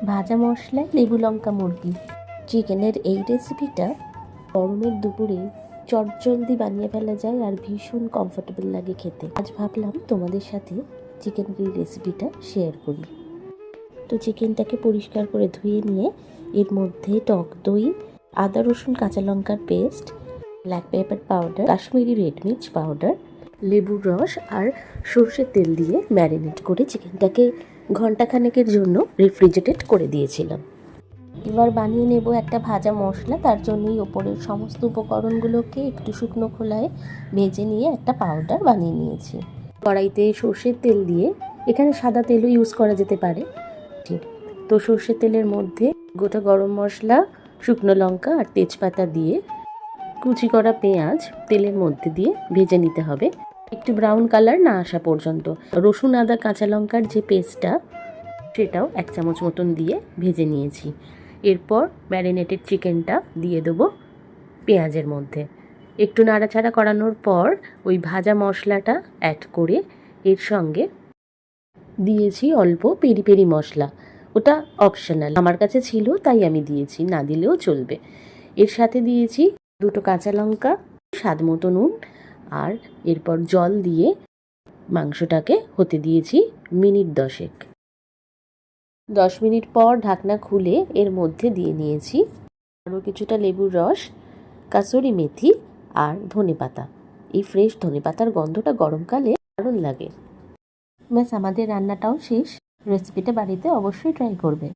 ভাজা মশলায় লেবু লঙ্কা মুরগি চিকেনের এই রেসিপিটা গরমের দুপুরে চটজলদি বানিয়ে ফেলা যায় আর ভীষণ কমফোর্টেবল লাগে খেতে। আজ ভাবলাম তোমাদের সাথে চিকেনের এই রেসিপিটা শেয়ার করি। তো চিকেনটাকে পরিষ্কার করে ধুয়ে নিয়ে এর মধ্যে টক দই, আদা রসুন কাঁচা লঙ্কার paste, black pepper powder, Kashmiri red মির্চ পাউডার, লেবুর রস আর সর্ষের তেল দিয়ে ম্যারিনেট করে চিকেনটাকে ঘন্টাখানেকের জন্য রেফ্রিজারেট করে দিয়েছিলাম। এবার বানিয়ে নেব একটা ভাজা মশলা। তার জন্যই ওপরের সমস্ত উপকরণগুলোকে একটু শুকনো খোলায় ভেজে নিয়ে একটা পাউডার বানিয়ে নিয়েছি। কড়াইতে সর্ষের তেল দিয়ে, এখানে সাদা তেলও ইউজ করা যেতে পারে। তো সর্ষের তেলের মধ্যে গোটা গরম মশলা, শুকনো লঙ্কা আর তেজপাতা দিয়ে কুচি করা পেঁয়াজ তেলের মধ্যে দিয়ে ভেজে নিতে হবে একটু ব্রাউন কালার না আসা পর্যন্ত। রসুন আদা কাঁচা লঙ্কার যে পেস্টটা সেটাও 1 চামচ মতন দিয়ে ভেজে নিয়েছি। এরপর ম্যারিনেটেড চিকেনটা দিয়ে দেবো পেঁয়াজের মধ্যে। একটু নাড়াচাড়া করানোর পর ওই ভাজা মশলাটা অ্যাড করে এর সঙ্গে দিয়েছি অল্প পেরি পেরি মশলা। ওটা অপশনাল, আমার কাছে ছিল তাই আমি দিয়েছি, না দিলেও চলবে। এর সাথে দিয়েছি 2টো কাঁচা লঙ্কা, স্বাদ মতো নুন, আর এরপর জল দিয়ে মাংসটাকে হতে দিয়েছি মিনিট 10। 10 মিনিট পর ঢাকনা খুলে এর মধ্যে দিয়ে নিয়েছি আরও কিছুটা লেবুর রস, কাসুরি মেথি আর ধনেপাতা। এই ফ্রেশ ধনেপাতার গন্ধটা গরমকালে দারুণ লাগে। ব্যাস, আমাদের রান্নাটাও শেষ। রেসিপিটা বাড়িতে অবশ্যই ট্রাই করবে।